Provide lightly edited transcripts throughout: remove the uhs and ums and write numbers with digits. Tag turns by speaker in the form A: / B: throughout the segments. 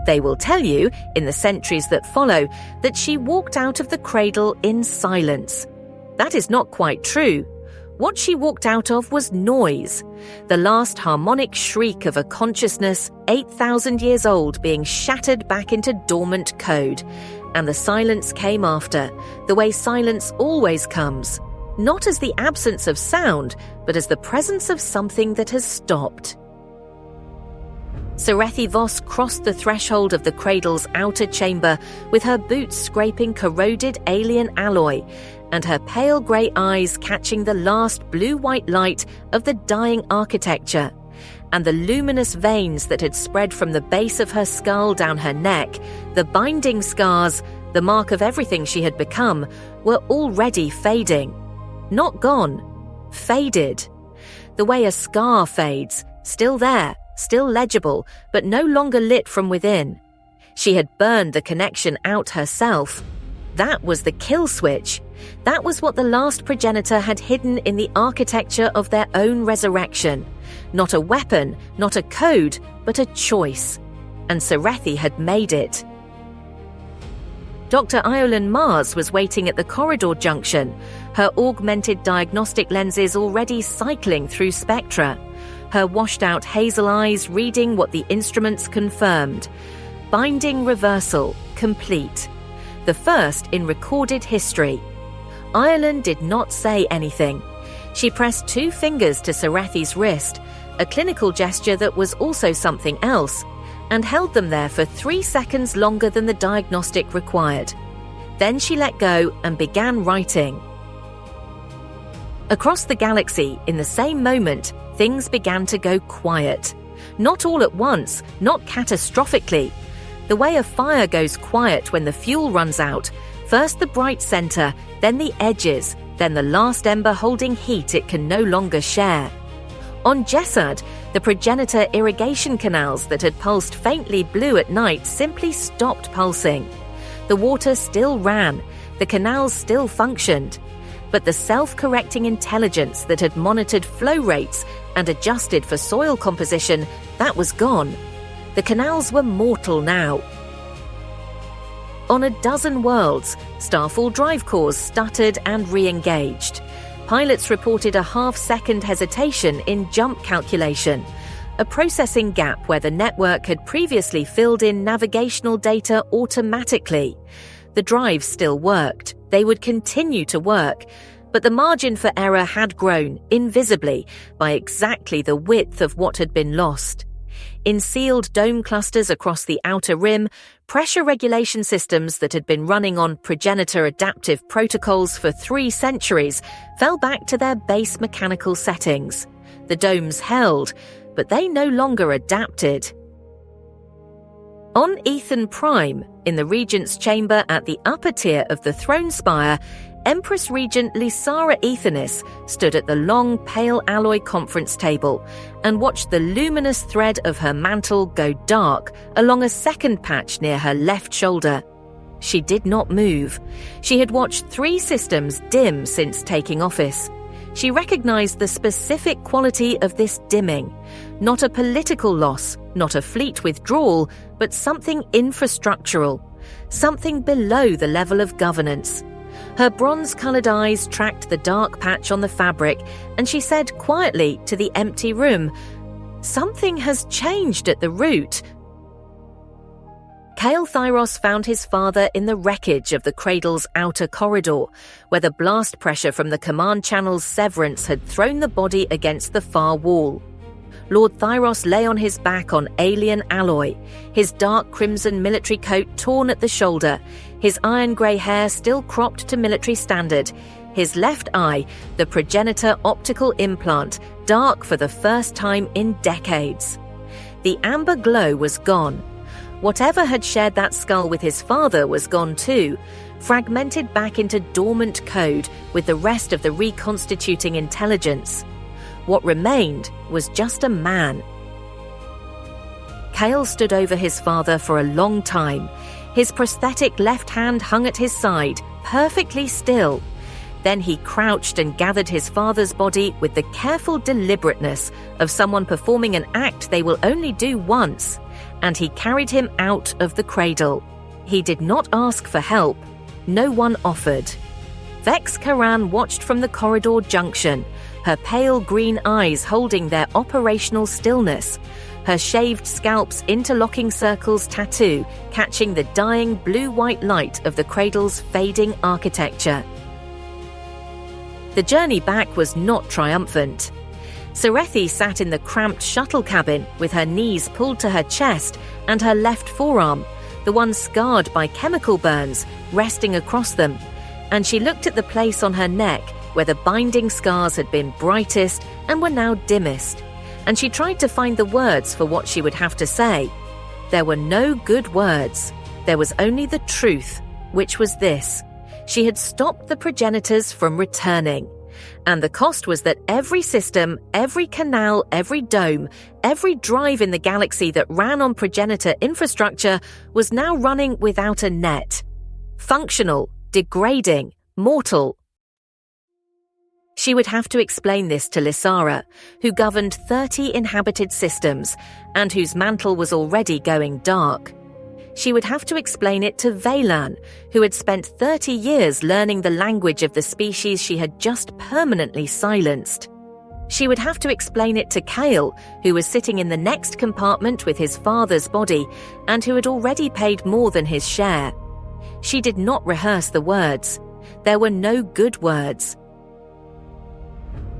A: They will tell you, in the centuries that follow, that she walked out of the cradle in silence. That is not quite true. What she walked out of was noise, the last harmonic shriek of a consciousness 8,000 years old being shattered back into dormant code. And the silence came after, the way silence always comes, not as the absence of sound, but as the presence of something that has stopped. Serethi Voss crossed the threshold of the cradle's outer chamber with her boots scraping corroded alien alloy and her pale grey eyes catching the last blue-white light of the dying architecture, and the luminous veins that had spread from the base of her skull down her neck, the binding scars, the mark of everything she had become, were already fading. Not gone, faded. The way a scar fades, still there, still legible, but no longer lit from within. She had burned the connection out herself. That was the kill switch. That was what the last progenitor had hidden in the architecture of their own resurrection. Not a weapon, not a code, but a choice. And Serethi had made it. Dr. Iolan Mars was waiting at the corridor junction, her augmented diagnostic lenses already cycling through spectra, her washed-out hazel eyes reading what the instruments confirmed. Binding reversal, complete. The first in recorded history. Iolan did not say anything. She pressed 2 fingers to Serethi's wrist, a clinical gesture that was also something else, and held them there for 3 seconds longer than the diagnostic required. Then she let go and began writing. Across the galaxy, in the same moment, things began to go quiet. Not all at once, not catastrophically. The way a fire goes quiet when the fuel runs out, first the bright center, then the edges, then the last ember holding heat it can no longer share. On Jessad, the Progenitor irrigation canals that had pulsed faintly blue at night simply stopped pulsing. The water still ran, the canals still functioned, but the self-correcting intelligence that had monitored flow rates and adjusted for soil composition, that was gone. The canals were mortal now. On a dozen worlds, Starfall drive cores stuttered and re-engaged. Pilots reported a half-second hesitation in jump calculation, a processing gap where the network had previously filled in navigational data automatically. The drives still worked. They would continue to work, but the margin for error had grown, invisibly, by exactly the width of what had been lost. In sealed dome clusters across the outer rim, pressure regulation systems that had been running on Progenitor adaptive protocols for 3 centuries fell back to their base mechanical settings. The domes held, but they no longer adapted. On E10 Prime, in the Regent's chamber at the upper tier of the throne spire, Empress Regent Lysara Ethenis stood at the long, pale alloy conference table and watched the luminous thread of her mantle go dark along a second patch near her left shoulder. She did not move. She had watched 3 systems dim since taking office. She recognized the specific quality of this dimming. Not a political loss, not a fleet withdrawal, but something infrastructural. Something below the level of governance. Her bronze-coloured eyes tracked the dark patch on the fabric, and she said quietly to the empty room, "Something has changed at the root." Kael Thyros found his father in the wreckage of the Cradle's outer corridor, where the blast pressure from the command channel's severance had thrown the body against the far wall. Lord Thyros lay on his back on alien alloy, his dark crimson military coat torn at the shoulder, his iron-grey hair still cropped to military standard, his left eye, the Progenitor optical implant, dark for the first time in decades. The amber glow was gone. Whatever had shared that skull with his father was gone too, fragmented back into dormant code with the rest of the reconstituting intelligence. What remained was just a man. Kael stood over his father for a long time. His prosthetic left hand hung at his side, perfectly still. Then he crouched and gathered his father's body with the careful deliberateness of someone performing an act they will only do once, and he carried him out of the cradle. He did not ask for help. No one offered. Vex Karan watched from the corridor junction, her pale green eyes holding their operational stillness, her shaved scalp's interlocking circles tattoo catching the dying blue-white light of the cradle's fading architecture. The journey back was not triumphant. Serethi sat in the cramped shuttle cabin with her knees pulled to her chest and her left forearm, the one scarred by chemical burns, resting across them, and she looked at the place on her neck where the binding scars had been brightest and were now dimmest, and she tried to find the words for what she would have to say. There were no good words. There was only the truth, which was this: she had stopped the progenitors from returning. And the cost was that every system, every canal, every dome, every drive in the galaxy that ran on progenitor infrastructure was now running without a net. Functional, degrading, mortal. She would have to explain this to Lysara, who governed 30 inhabited systems and whose mantle was already going dark. She would have to explain it to Veylan, who had spent 30 years learning the language of the species she had just permanently silenced. She would have to explain it to Kael, who was sitting in the next compartment with his father's body and who had already paid more than his share. She did not rehearse the words. There were no good words.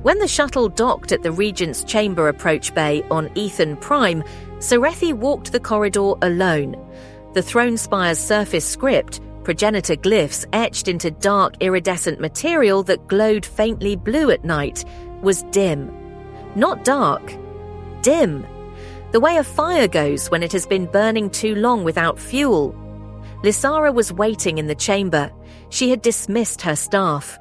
A: When the shuttle docked at the Regent's Chamber approach bay on E10 Prime, Serethi walked the corridor alone. The throne spire's surface script, progenitor glyphs etched into dark iridescent material that glowed faintly blue at night, was dim. Not dark. Dim. The way a fire goes when it has been burning too long without fuel. Lysara was waiting in the chamber. She had dismissed her staff.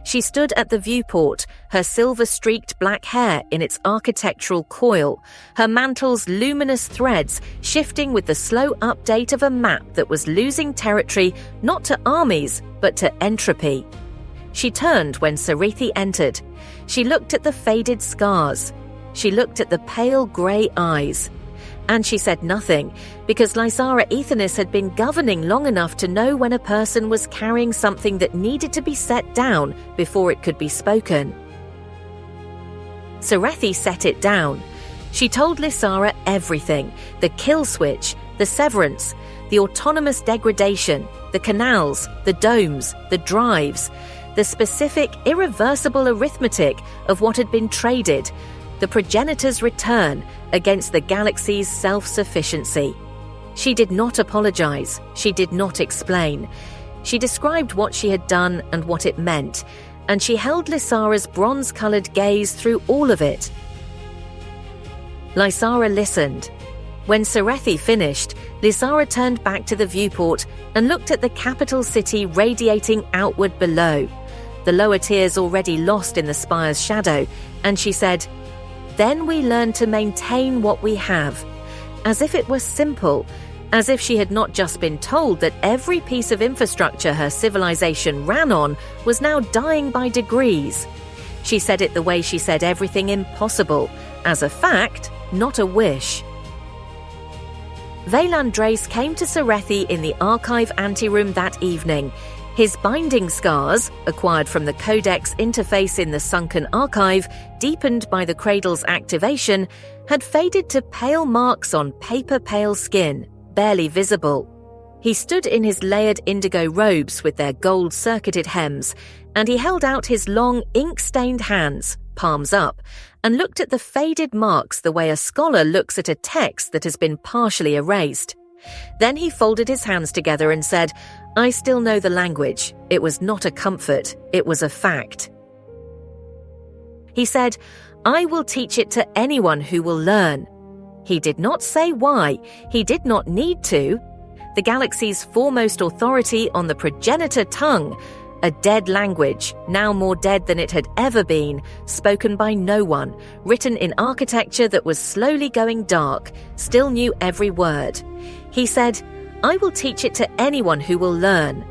A: She stood at the viewport, her silver-streaked black hair in its architectural coil, her mantle's luminous threads shifting with the slow update of a map that was losing territory not to armies, but to entropy. She turned when Serethi entered. She looked at the faded scars. She looked at the pale grey eyes. And she said nothing, because Lysara Ethenis had been governing long enough to know when a person was carrying something that needed to be set down before it could be spoken. Serethi set it down. She told Lysara everything: the kill switch, the severance, the autonomous degradation, the canals, the domes, the drives, the specific, irreversible arithmetic of what had been traded, the progenitor's return against the galaxy's self-sufficiency. She did not apologize. She did not explain. She described what she had done and what it meant, and she held Lysara's bronze-colored gaze through all of it. Lysara listened. When Serethi finished, Lysara turned back to the viewport and looked at the capital city radiating outward below, the lower tiers already lost in the spire's shadow, and she said, "Then we learn to maintain what we have," as if it were simple, as if she had not just been told that every piece of infrastructure her civilization ran on was now dying by degrees. She said it the way she said everything impossible, as a fact, not a wish. Veylan Drace came to Serethi in the archive anteroom that evening. His binding scars, acquired from the Codex interface in the sunken archive, deepened by the Cradle's activation, had faded to pale marks on paper-pale skin, barely visible. He stood in his layered indigo robes with their gold-circuited hems, and he held out his long, ink-stained hands, palms up, and looked at the faded marks the way a scholar looks at a text that has been partially erased. Then he folded his hands together and said, "I still know the language. It was not a comfort. It was a fact." He said, "I will teach it to anyone who will learn." He did not say why. He did not need to. The galaxy's foremost authority on the progenitor tongue, a dead language, now more dead than it had ever been, spoken by no one, written in architecture that was slowly going dark, still knew every word. He said, "I will teach it to anyone who will learn."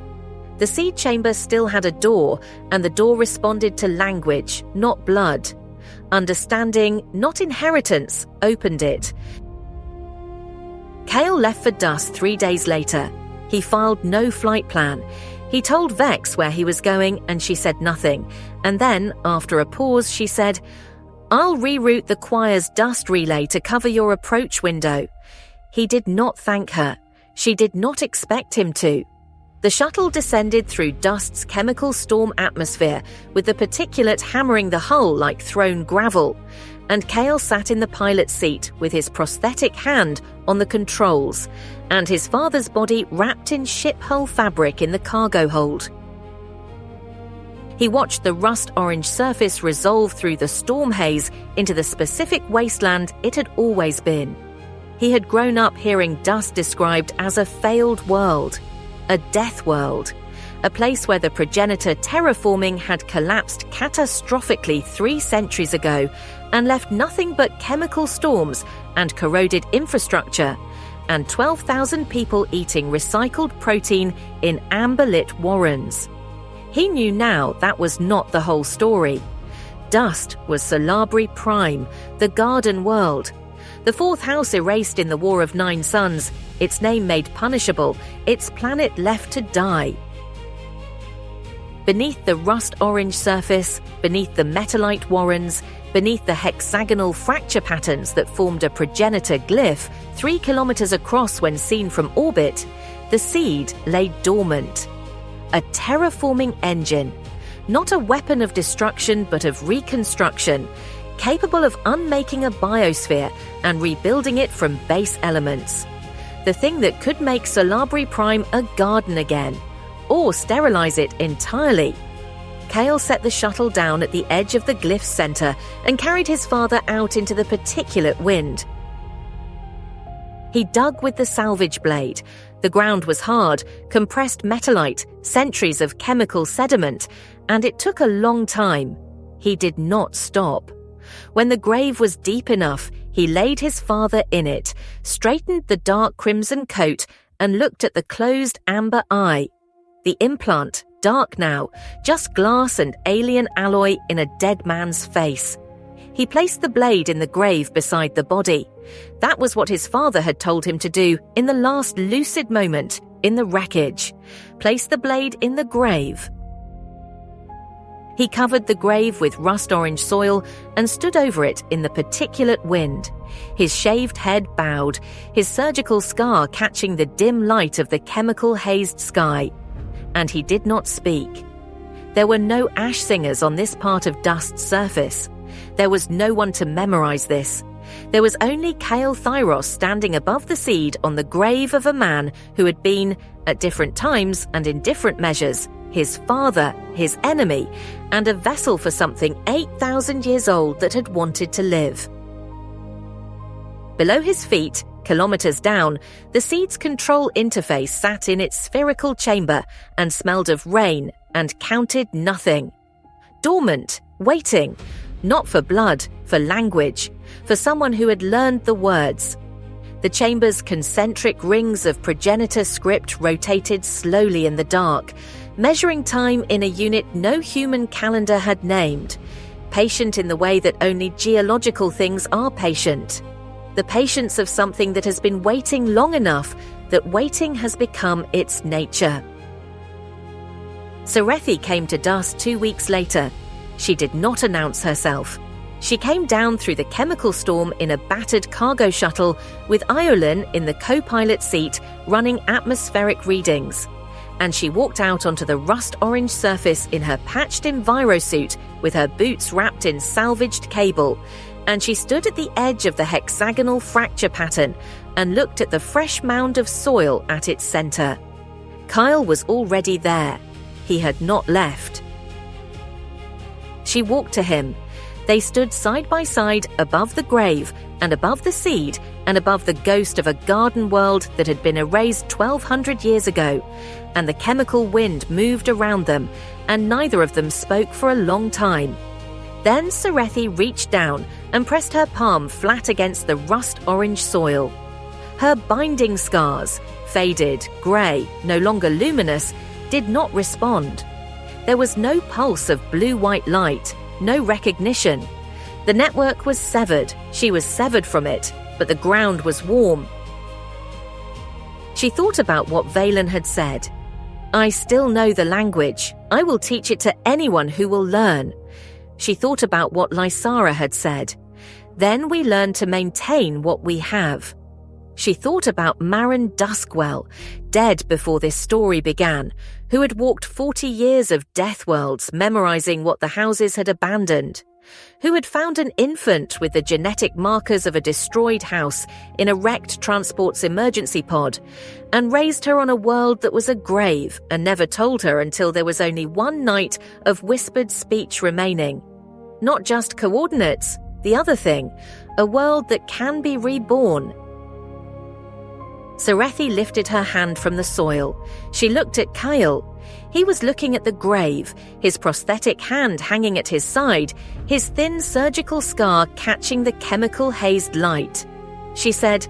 A: The seed chamber still had a door, and the door responded to language, not blood. Understanding, not inheritance, opened it. Kael left for Dust 3 days later. He filed no flight plan. He told Vex where he was going and she said nothing. And then, after a pause, she said, "I'll reroute the choir's dust relay to cover your approach window." He did not thank her. She did not expect him to. The shuttle descended through Dust's chemical storm atmosphere, with the particulate hammering the hull like thrown gravel. And Kael sat in the pilot's seat with his prosthetic hand on the controls, and his father's body wrapped in ship hull fabric in the cargo hold. He watched the rust-orange surface resolve through the storm haze into the specific wasteland it had always been. He had grown up hearing Dust described as a failed world, a death world, a place where the Progenitor terraforming had collapsed catastrophically 3 centuries ago and left nothing but chemical storms and corroded infrastructure, and 12,000 people eating recycled protein in amber-lit warrens. He knew now that was not the whole story. Dust was Solabri Prime, the garden world. The 4th house erased in the War of 9 Suns, its name made punishable, its planet left to die. Beneath the rust-orange surface, beneath the metallite warrens, beneath the hexagonal fracture patterns that formed a progenitor glyph 3 kilometers across when seen from orbit, the seed lay dormant. A terraforming engine, not a weapon of destruction but of reconstruction, capable of unmaking a biosphere and rebuilding it from base elements. The thing that could make Solabri Prime a garden again, or sterilize it entirely. Kael set the shuttle down at the edge of the glyph's center and carried his father out into the particulate wind. He dug with the salvage blade. The ground was hard, compressed metallite, centuries of chemical sediment, and it took a long time. He did not stop. When the grave was deep enough, he laid his father in it, straightened the dark crimson coat, and looked at the closed amber eye. The implant, dark now, just glass and alien alloy in a dead man's face. He placed the blade in the grave beside the body. That was what his father had told him to do in the last lucid moment, in the wreckage. Place the blade in the grave. He covered the grave with rust-orange soil and stood over it in the particulate wind. His shaved head bowed, his surgical scar catching the dim light of the chemical-hazed sky. And he did not speak. There were no ash singers on this part of Dust's surface. There was no one to memorize this. There was only Kael Thyros standing above the seed on the grave of a man who had been, at different times and in different measures, his father, his enemy, and a vessel for something 8,000 years old that had wanted to live. Below his feet, kilometers down, the seed's control interface sat in its spherical chamber and smelled of rain and counted nothing. Dormant, waiting, not for blood, for language, for someone who had learned the words. The chamber's concentric rings of progenitor script rotated slowly in the dark, measuring time in a unit no human calendar had named, patient in the way that only geological things are patient. The patience of something that has been waiting long enough that waiting has become its nature. Serethi came to Dust 2 weeks later. She did not announce herself. She came down through the chemical storm in a battered cargo shuttle with Iolin in the co-pilot seat running atmospheric readings. And she walked out onto the rust-orange surface in her patched envirosuit with her boots wrapped in salvaged cable. And she stood at the edge of the hexagonal fracture pattern and looked at the fresh mound of soil at its center. Kael was already there. He had not left. She walked to him. They stood side by side above the grave and above the seed and above the ghost of a garden world that had been erased 1,200 years ago, and the chemical wind moved around them, and neither of them spoke for a long time. Then Serethi reached down and pressed her palm flat against the rust-orange soil. Her binding scars, faded, grey, no longer luminous, did not respond. There was no pulse of blue-white light, no recognition. The network was severed. She was severed from it, but the ground was warm. She thought about what Veylan had said. "I still know the language. I will teach it to anyone who will learn." She thought about what Lysara had said. "Then we learn to maintain what we have." She thought about Marin Duskwell, dead before this story began, who had walked 40 years of death worlds memorizing what the houses had abandoned, who had found an infant with the genetic markers of a destroyed house in a wrecked transport's emergency pod, and raised her on a world that was a grave and never told her until there was only one night of whispered speech remaining. Not just coordinates, the other thing, a world that can be reborn. Serethi lifted her hand from the soil. She looked at Kael. He was looking at the grave, his prosthetic hand hanging at his side, his thin surgical scar catching the chemical-hazed light. She said,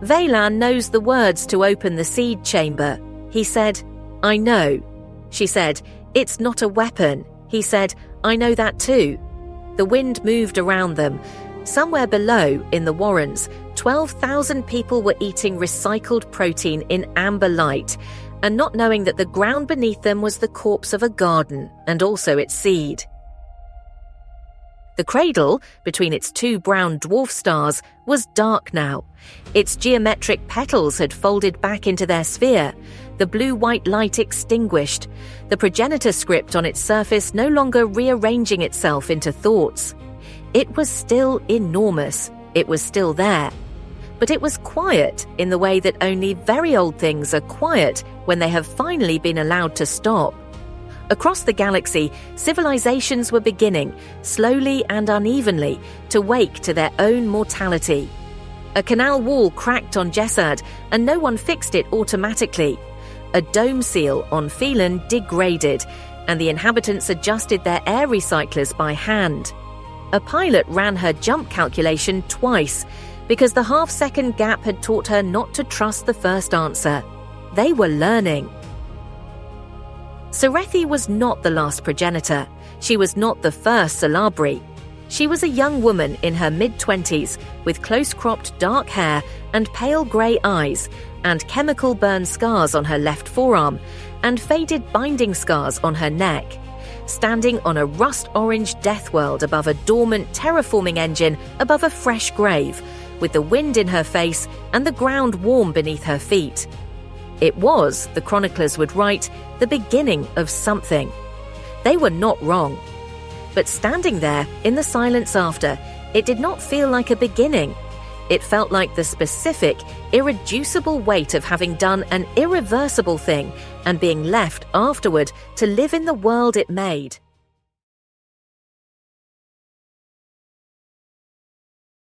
A: "Veylan knows the words to open the seed chamber." He said, "I know." She said, "It's not a weapon." He said, "I know that too." The wind moved around them. Somewhere below, in the Warrens, 12,000 people were eating recycled protein in amber light, and not knowing that the ground beneath them was the corpse of a garden, and also its seed. The cradle, between its two brown dwarf stars, was dark now. Its geometric petals had folded back into their sphere, the blue-white light extinguished, the progenitor script on its surface no longer rearranging itself into thoughts. It was still enormous. It was still there. But it was quiet in the way that only very old things are quiet when they have finally been allowed to stop. Across the galaxy, civilizations were beginning, slowly and unevenly, to wake to their own mortality. A canal wall cracked on Jessad, and no one fixed it automatically. A dome seal on Veylan degraded, and the inhabitants adjusted their air recyclers by hand. A pilot ran her jump calculation twice, because the half-second gap had taught her not to trust the first answer. They were learning. Serethi was not the last progenitor. She was not the first Salabri. She was a young woman in her mid-20s with close-cropped dark hair and pale grey eyes, and chemical burn scars on her left forearm, and faded binding scars on her neck, standing on a rust-orange death world above a dormant terraforming engine above a fresh grave, with the wind in her face and the ground warm beneath her feet. It was, the chroniclers would write, the beginning of something. They were not wrong. But standing there, in the silence after, it did not feel like a beginning. It felt like the specific, irreducible weight of having done an irreversible thing and being left afterward to live in the world it made.